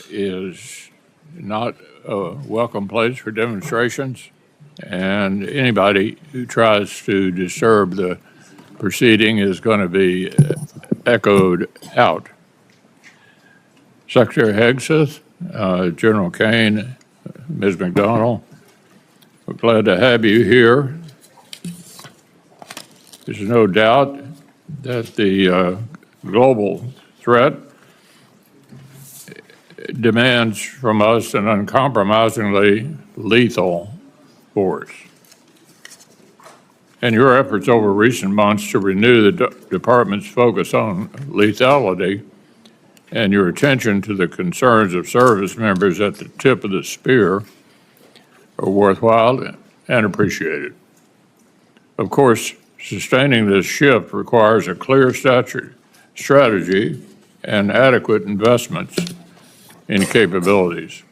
is not a welcome place for demonstrations, and anybody who tries to disturb the proceeding is going to be echoed out. Secretary Hegseth, General Kane, Ms. McDonald, we're glad to have you here. There's no doubt that the global threat demands from us an uncompromisingly lethal force. And your efforts over recent months to renew the department's focus on lethality and your attention to the concerns of service members at the tip of the spear are worthwhile and appreciated. Of course, sustaining this shift requires a clear strategy and adequate investments in capabilities.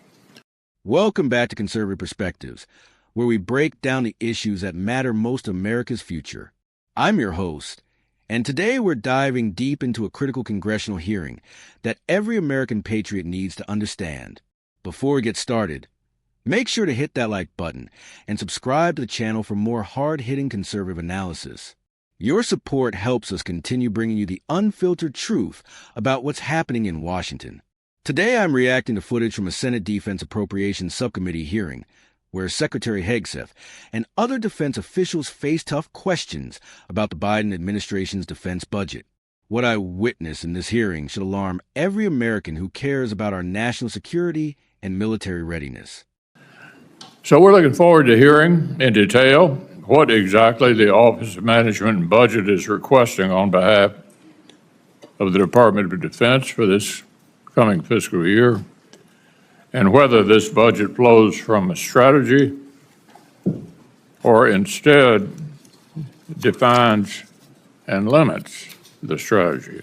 Welcome back to Conservative Perspectives, where we break down the issues that matter most to America's future. I'm your host, and today we're diving deep into a critical congressional hearing that every American patriot needs to understand. Before we get started, make sure to hit that like button and subscribe to the channel for more hard-hitting conservative analysis. Your support helps us continue bringing you the unfiltered truth about what's happening in Washington. Today I'm reacting to footage from a Senate Defense Appropriations Subcommittee hearing, where Secretary Hegseth and other defense officials face tough questions about the Biden administration's defense budget. What I witnessed in this hearing should alarm every American who cares about our national security and military readiness. So we're looking forward to hearing in detail what exactly the Office of Management and Budget is requesting on behalf of the Department of Defense for this coming fiscal year, and whether this budget flows from a strategy or instead defines and limits the strategy.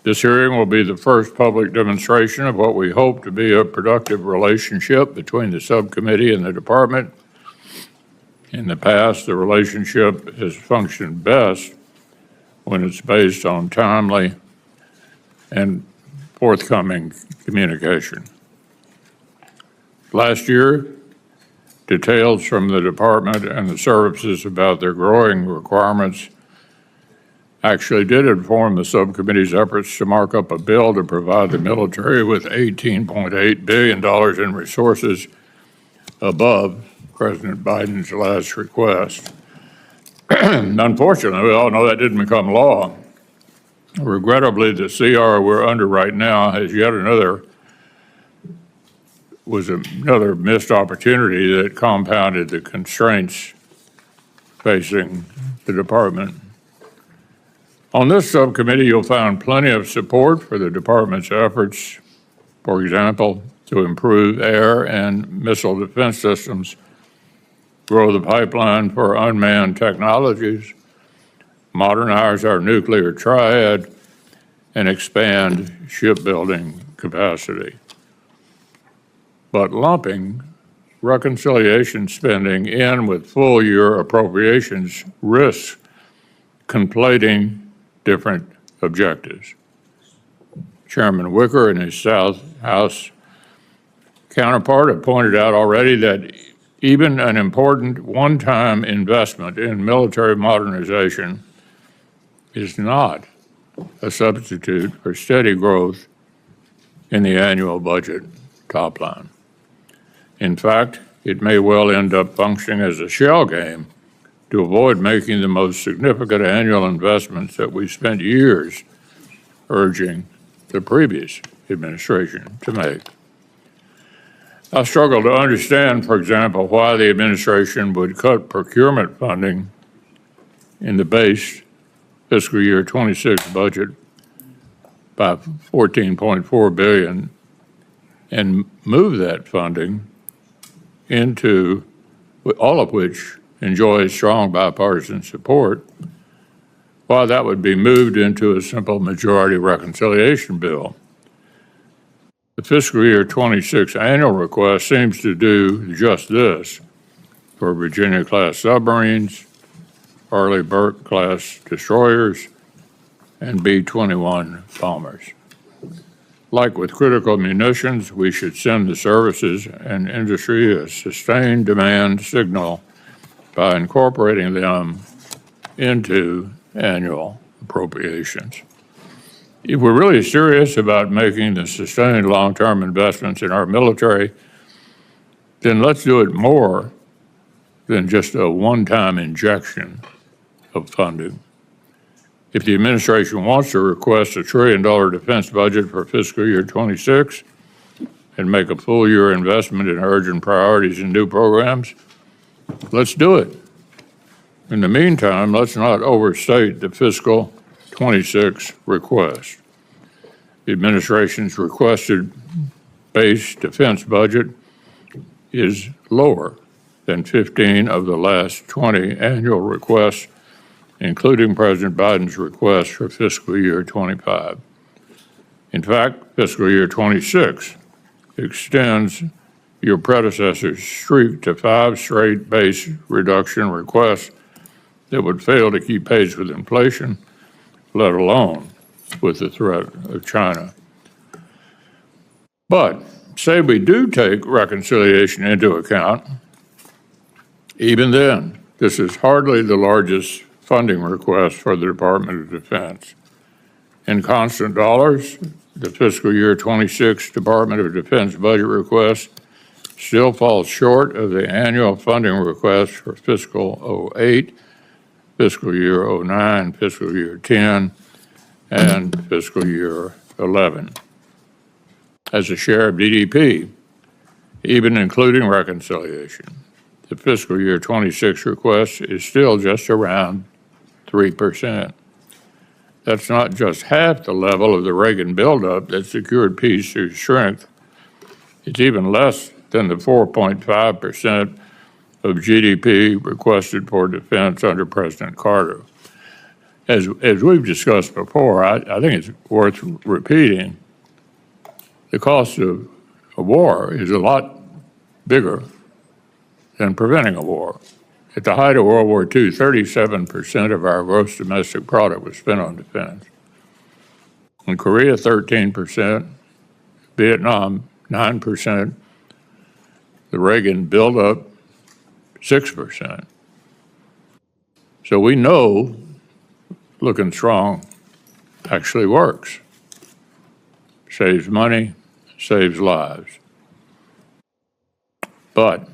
This hearing will be the first public demonstration of what we hope to be a productive relationship between the subcommittee and the department. In the past, the relationship has functioned best when it's based on timely and forthcoming communication. Last year, details from the department and the services about their growing requirements actually did inform the subcommittee's efforts to mark up a bill to provide the military with $18.8 billion in resources above President Biden's last request. Unfortunately, we all know that didn't become law. Regrettably, the CR we're under right now has another missed opportunity that compounded the constraints facing the department. On this subcommittee, you'll find plenty of support for the department's efforts, for example, to improve air and missile defense systems, grow the pipeline for unmanned technologies, modernize our nuclear triad, and expand shipbuilding capacity. But lumping reconciliation spending in with full-year appropriations risks conflating different objectives. Chairman Wicker and his South House counterpart have pointed out already that even an important one-time investment in military modernization is not a substitute for steady growth in the annual budget top line. In fact, it may well end up functioning as a shell game to avoid making the most significant annual investments that we spent years urging the previous administration to make. I struggle to understand, for example, why the administration would cut procurement funding in the base fiscal year 26 budget by $14.4 billion and move that funding into, all of which enjoys strong bipartisan support, while that would be moved into a simple majority reconciliation bill. The fiscal year 26 annual request seems to do just this for Virginia-class submarines, Arleigh Burke-class destroyers, and B-21 bombers. Like with critical munitions, we should send the services and industry a sustained demand signal by incorporating them into annual appropriations. If we're really serious about making the sustained long-term investments in our military, then let's do it more than just a one-time injection of funding. If the administration wants to request a $1 trillion defense budget for fiscal year 26 and make a full-year investment in urgent priorities and new programs, let's do it. In the meantime, let's not overstate the fiscal 26 request. The administration's requested base defense budget is lower than 15 of the last 20 annual requests, including President Biden's request for fiscal year 25. In fact, fiscal year 26 extends your predecessor's streak to 5 straight base reduction requests that would fail to keep pace with inflation, let alone with the threat of China. But say we do take reconciliation into account, even then, this is hardly the largest funding request for the Department of Defense. In constant dollars, the fiscal year 26 Department of Defense budget request still falls short of the annual funding request for fiscal 08, fiscal year 09, fiscal year 10, and fiscal year 11. As a share of GDP, even including reconciliation, the fiscal year 26 request is still just around 3%. That's not just half the level of the Reagan buildup that secured peace through strength. It's even less than the 4.5% of GDP requested for defense under President Carter. As we've discussed before, I think it's worth repeating, the cost of a war is a lot bigger than preventing a war. At the height of World War II, 37% of our gross domestic product was spent on defense. In Korea, 13%, Vietnam, 9%, the Reagan buildup, 6%. So we know looking strong actually works. Saves money, saves lives. But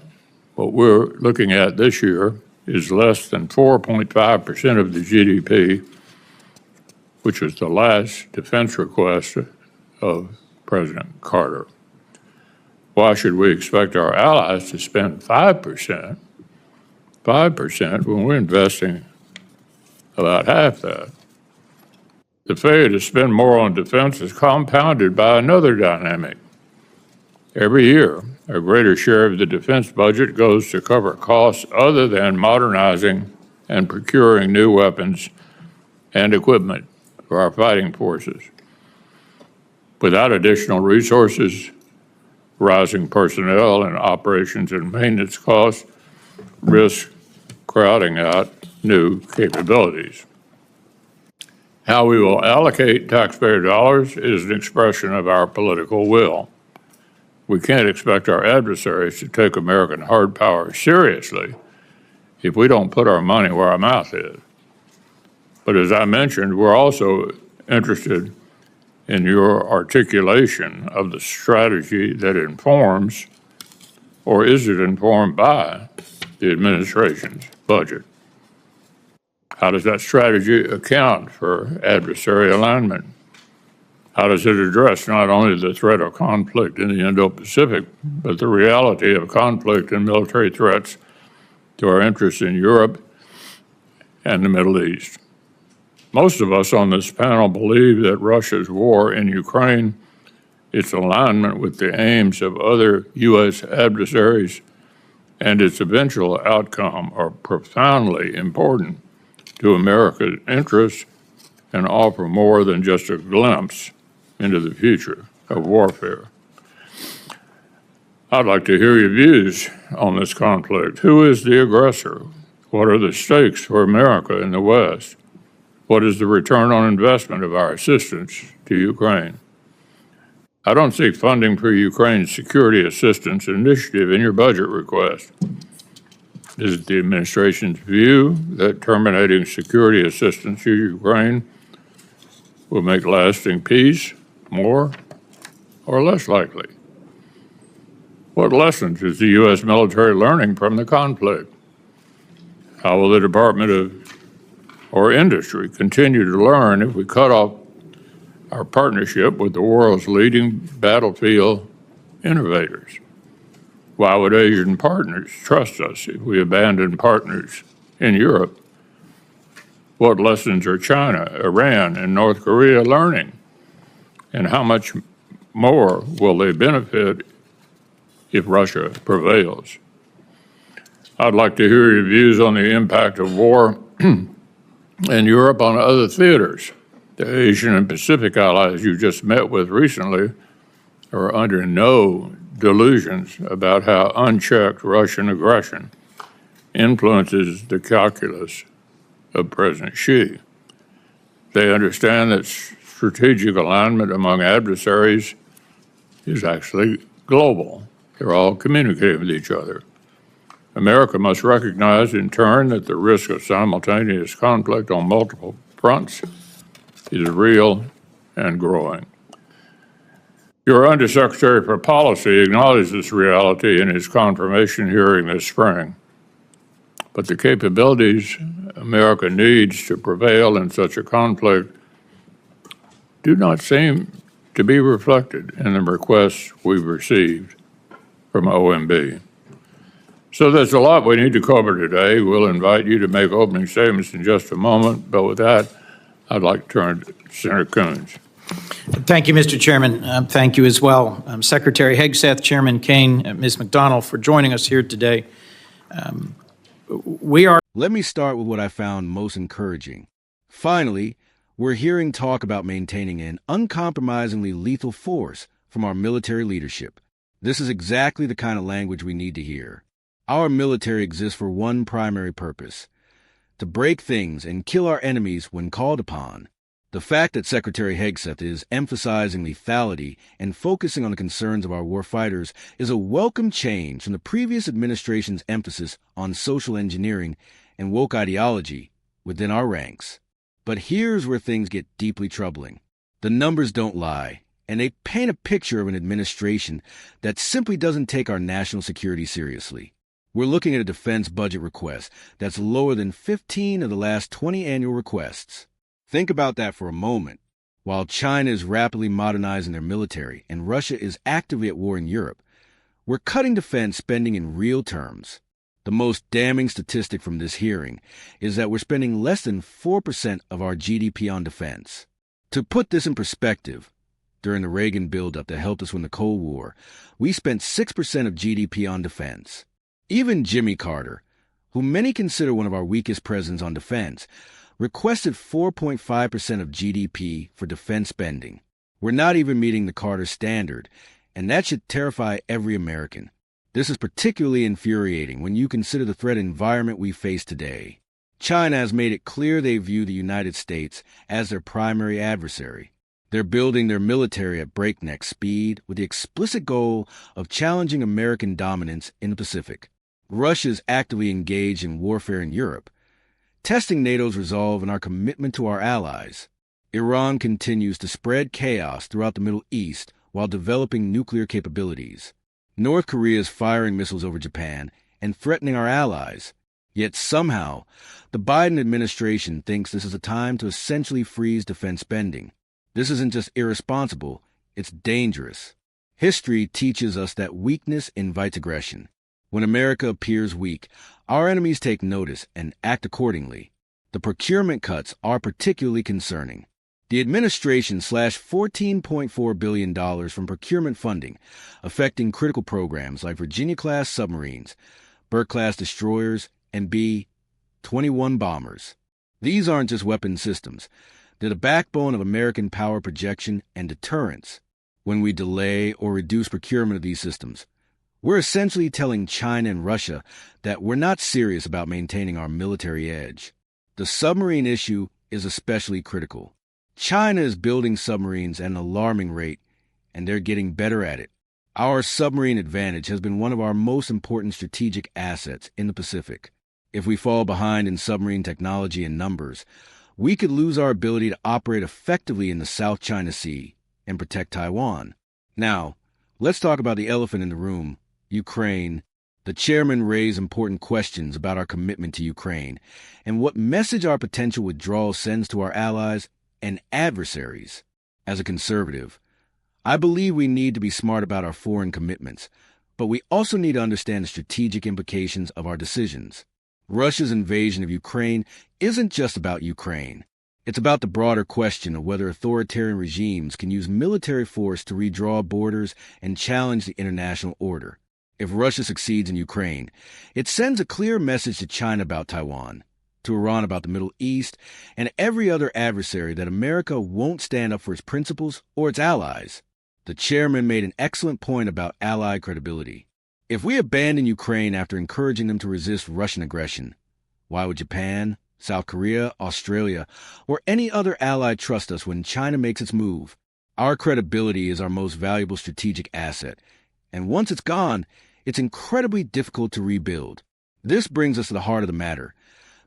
what we're looking at this year is less than 4.5% of the GDP, which was the last defense request of President Carter. Why should we expect our allies to spend 5% when we're investing about half that? The failure to spend more on defense is compounded by another dynamic. Every year, a greater share of the defense budget goes to cover costs other than modernizing and procuring new weapons and equipment for our fighting forces. Without additional resources, rising personnel and operations and maintenance costs risk crowding out new capabilities. How we will allocate taxpayer dollars is an expression of our political will. We can't expect our adversaries to take American hard power seriously if we don't put our money where our mouth is. But as I mentioned, we're also interested in your articulation of the strategy that informs, or is it informed by, the administration's budget. How does that strategy account for adversary alignment? How does it address not only the threat of conflict in the Indo-Pacific, but the reality of conflict and military threats to our interests in Europe and the Middle East? Most of us on this panel believe that Russia's war in Ukraine, its alignment with the aims of other U.S. adversaries, and its eventual outcome are profoundly important to America's interests and offer more than just a glimpse into the future of warfare. I'd like to hear your views on this conflict. Who is the aggressor? What are the stakes for America in the West? What is the return on investment of our assistance to Ukraine? I don't see funding for Ukraine's security assistance initiative in your budget request. Is it the administration's view that terminating security assistance to Ukraine will make lasting peace more or less likely? What lessons is the U.S. military learning from the conflict? How will the Department of or industry continue to learn if we cut off our partnership with the world's leading battlefield innovators? Why would Asian partners trust us if we abandon partners in Europe? What lessons are China, Iran, and North Korea learning? And how much more will they benefit if Russia prevails? I'd like to hear your views on the impact of war in Europe on other theaters. The Asian and Pacific allies you just met with recently are under no delusions about how unchecked Russian aggression influences the calculus of President Xi. They understand that strategic alignment among adversaries is actually global. They're all communicating with each other. America must recognize in turn that the risk of simultaneous conflict on multiple fronts is real and growing. Your Undersecretary for Policy acknowledged this reality in his confirmation hearing this spring. But the capabilities America needs to prevail in such a conflict do not seem to be reflected in the requests we've received from OMB. So there's a lot we need to cover today. We'll invite you to make opening statements in just a moment, but with that, I'd like to turn to Senator Coons. Thank you, Mr. Chairman. Thank you as well, Secretary Hegseth, Chairman Kane, Ms. McDonnell, for joining us here today. Let me start with what I found most encouraging. Finally, we're hearing talk about maintaining an uncompromisingly lethal force from our military leadership. This is exactly the kind of language we need to hear. Our military exists for one primary purpose: to break things and kill our enemies when called upon. The fact that Secretary Hegseth is emphasizing lethality and focusing on the concerns of our warfighters is a welcome change from the previous administration's emphasis on social engineering and woke ideology within our ranks. But here's where things get deeply troubling. The numbers don't lie, and they paint a picture of an administration that simply doesn't take our national security seriously. We're looking at a defense budget request that's lower than 15 of the last 20 annual requests. Think about that for a moment. While China is rapidly modernizing their military and Russia is actively at war in Europe, we're cutting defense spending in real terms. The most damning statistic from this hearing is that we're spending less than 4% of our GDP on defense. To put this in perspective, during the Reagan Buildup that helped us win the Cold War, we spent 6% of GDP on defense. Even Jimmy Carter, who many consider one of our weakest presidents on defense, requested 4.5% of GDP for defense spending. We're not even meeting the Carter standard, and that should terrify every American. This is particularly infuriating when you consider the threat environment we face today. China has made it clear they view the United States as their primary adversary. They're building their military at breakneck speed with the explicit goal of challenging American dominance in the Pacific. Russia is actively engaged in warfare in Europe, testing NATO's resolve and our commitment to our allies. Iran continues to spread chaos throughout the Middle East while developing nuclear capabilities. North Korea is firing missiles over Japan and threatening our allies. Yet somehow, the Biden administration thinks this is a time to essentially freeze defense spending. This isn't just irresponsible, it's dangerous. History teaches us that weakness invites aggression. When America appears weak, our enemies take notice and act accordingly. The procurement cuts are particularly concerning. The administration slashed $14.4 billion from procurement funding, affecting critical programs like Virginia-class submarines, Burke-class destroyers, and B-21 bombers. These aren't just weapon systems. They're the backbone of American power projection and deterrence. When we delay or reduce procurement of these systems, we're essentially telling China and Russia that we're not serious about maintaining our military edge. The submarine issue is especially critical. China is building submarines at an alarming rate, and they're getting better at it. Our submarine advantage has been one of our most important strategic assets in the Pacific. If we fall behind in submarine technology and numbers, we could lose our ability to operate effectively in the South China Sea and protect Taiwan. Now, let's talk about the elephant in the room, Ukraine. The chairman raised important questions about our commitment to Ukraine and what message our potential withdrawal sends to our allies and adversaries. As a conservative, I believe we need to be smart about our foreign commitments, but we also need to understand the strategic implications of our decisions. Russia's invasion of Ukraine isn't just about Ukraine. It's about the broader question of whether authoritarian regimes can use military force to redraw borders and challenge the international order. If Russia succeeds in Ukraine, it sends a clear message to China about Taiwan, to Iran about the Middle East, and every other adversary that America won't stand up for its principles or its allies. The chairman made an excellent point about ally credibility. If we abandon Ukraine after encouraging them to resist Russian aggression, why would Japan, South Korea, Australia, or any other ally trust us when China makes its move? Our credibility is our most valuable strategic asset, and once it's gone, it's incredibly difficult to rebuild. This brings us to the heart of the matter,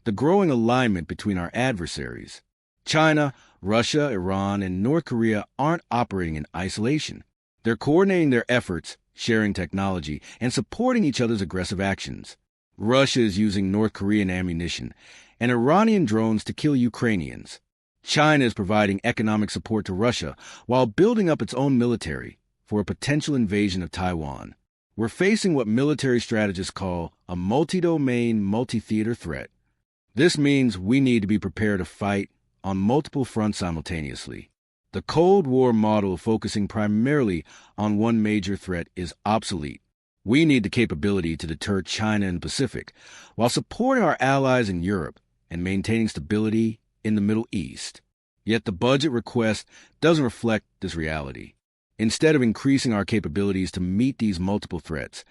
the growing alignment between our adversaries. China, Russia, Iran, and North Korea aren't operating in isolation. They're coordinating their efforts, sharing technology, and supporting each other's aggressive actions. Russia is using North Korean ammunition and Iranian drones to kill Ukrainians. China is providing economic support to Russia while building up its own military for a potential invasion of Taiwan. We're facing what military strategists call a multi-domain, multi-theater threat. This means we need to be prepared to fight on multiple fronts simultaneously. The Cold War model of focusing primarily on one major threat is obsolete. We need the capability to deter China in the Pacific while supporting our allies in Europe and maintaining stability in the Middle East. Yet the budget request doesn't reflect this reality. Instead of increasing our capabilities to meet these multiple threats,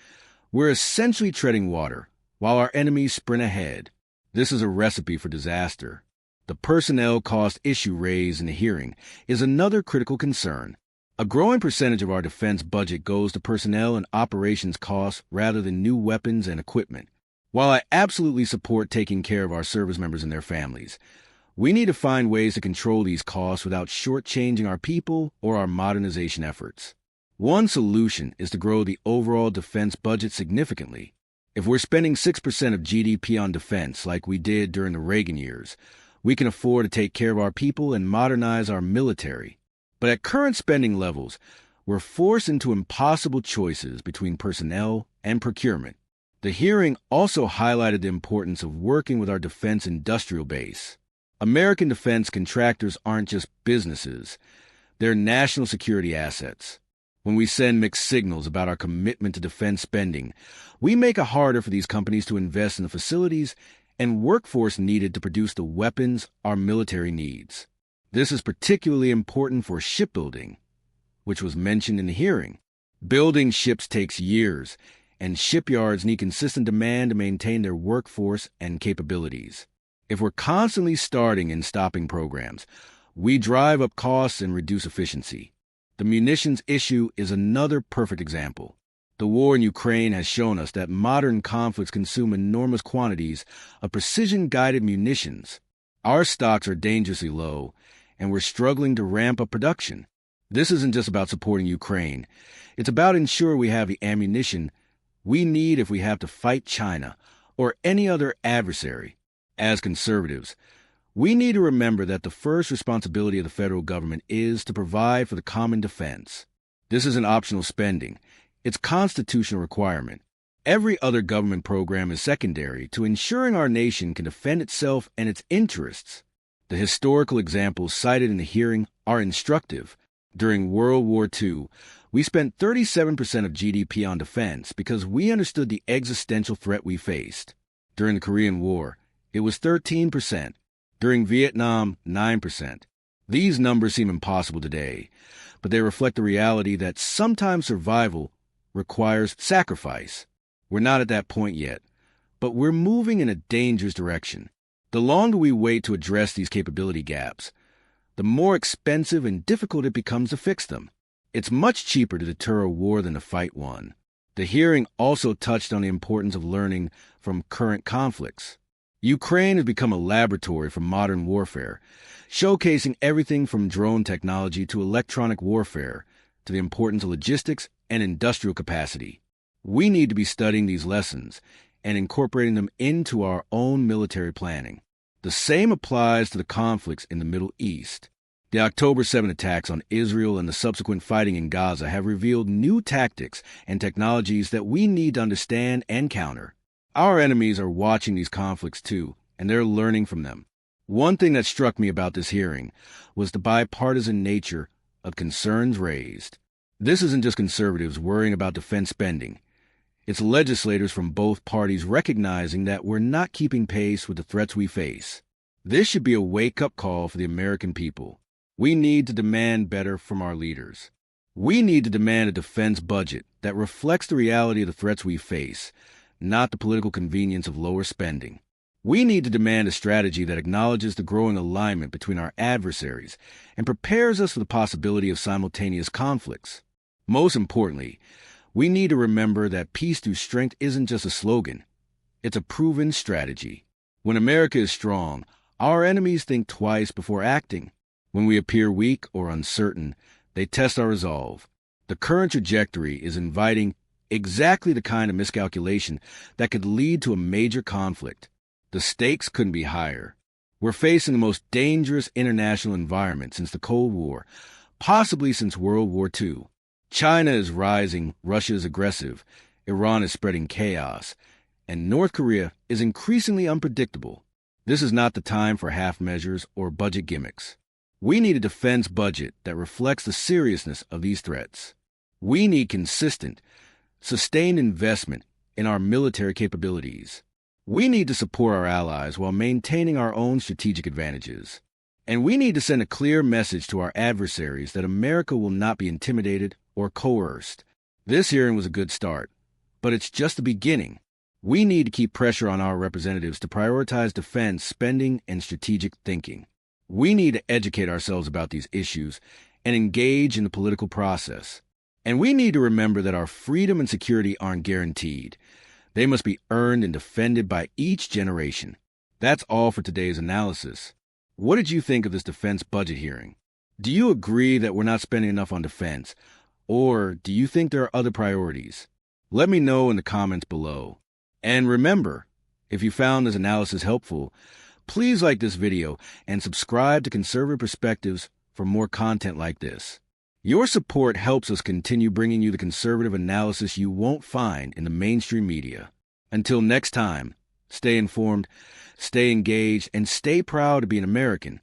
we're essentially treading water while our enemies sprint ahead. This is a recipe for disaster. The personnel cost issue raised in the hearing is another critical concern. A growing percentage of our defense budget goes to personnel and operations costs rather than new weapons and equipment. While I absolutely support taking care of our service members and their families, we need to find ways to control these costs without shortchanging our people or our modernization efforts. One solution is to grow the overall defense budget significantly. If we're spending 6% of GDP on defense like we did during the Reagan years, we can afford to take care of our people and modernize our military. But at current spending levels, we're forced into impossible choices between personnel and procurement. The hearing also highlighted the importance of working with our defense industrial base. American defense contractors aren't just businesses. They're national security assets. When we send mixed signals about our commitment to defense spending, we make it harder for these companies to invest in the facilities and workforce needed to produce the weapons our military needs. This is particularly important for shipbuilding, which was mentioned in the hearing. Building ships takes years, and shipyards need consistent demand to maintain their workforce and capabilities. If we're constantly starting and stopping programs, we drive up costs and reduce efficiency. The munitions issue is another perfect example. The war in Ukraine has shown us that modern conflicts consume enormous quantities of precision-guided munitions. Our stocks are dangerously low, and we're struggling to ramp up production. This isn't just about supporting Ukraine. It's about ensuring we have the ammunition we need if we have to fight China or any other adversary. As conservatives, we need to remember that the first responsibility of the federal government is to provide for the common defense. This isn't optional spending. It's a constitutional requirement. Every other government program is secondary to ensuring our nation can defend itself and its interests. The historical examples cited in the hearing are instructive. During World War II, we spent 37% of GDP on defense because we understood the existential threat we faced. During the Korean War, it was 13%. During Vietnam, 9%. These numbers seem impossible today, but they reflect the reality that sometimes survival requires sacrifice. We're not at that point yet, but we're moving in a dangerous direction. The longer we wait to address these capability gaps, the more expensive and difficult it becomes to fix them. It's much cheaper to deter a war than to fight one. The hearing also touched on the importance of learning from current conflicts. Ukraine has become a laboratory for modern warfare, showcasing everything from drone technology to electronic warfare to the importance of logistics and industrial capacity. We need to be studying these lessons and incorporating them into our own military planning. The same applies to the conflicts in the Middle East. The October 7 attacks on Israel and the subsequent fighting in Gaza have revealed new tactics and technologies that we need to understand and counter. Our enemies are watching these conflicts too, and they're learning from them. One thing that struck me about this hearing was the bipartisan nature of concerns raised. This isn't just conservatives worrying about defense spending. It's legislators from both parties recognizing that we're not keeping pace with the threats we face. This should be a wake-up call for the American people. We need to demand better from our leaders. We need to demand a defense budget that reflects the reality of the threats we face, not the political convenience of lower spending. We need to demand a strategy that acknowledges the growing alignment between our adversaries and prepares us for the possibility of simultaneous conflicts. Most importantly, we need to remember that peace through strength isn't just a slogan. It's a proven strategy. When America is strong, our enemies think twice before acting. When we appear weak or uncertain, they test our resolve. The current trajectory is inviting exactly the kind of miscalculation that could lead to a major conflict. The stakes couldn't be higher. We're facing the most dangerous international environment since the Cold War, possibly since World War II. China is rising, Russia is aggressive, Iran is spreading chaos, and North Korea is increasingly unpredictable. This is not the time for half measures or budget gimmicks. We need a defense budget that reflects the seriousness of these threats. We need consistent, sustained investment in our military capabilities. We need to support our allies while maintaining our own strategic advantages. And we need to send a clear message to our adversaries that America will not be intimidated or coerced. This hearing was a good start, but it's just the beginning. We need to keep pressure on our representatives to prioritize defense spending and strategic thinking. We need to educate ourselves about these issues and engage in the political process. And we need to remember that our freedom and security aren't guaranteed. They must be earned and defended by each generation. That's all for today's analysis. What did you think of this defense budget hearing? Do you agree that we're not spending enough on defense? Or do you think there are other priorities? Let me know in the comments below. And remember, if you found this analysis helpful, please like this video and subscribe to Conservative Perspectives for more content like this. Your support helps us continue bringing you the conservative analysis you won't find in the mainstream media. Until next time, stay informed, stay engaged, and stay proud to be an American.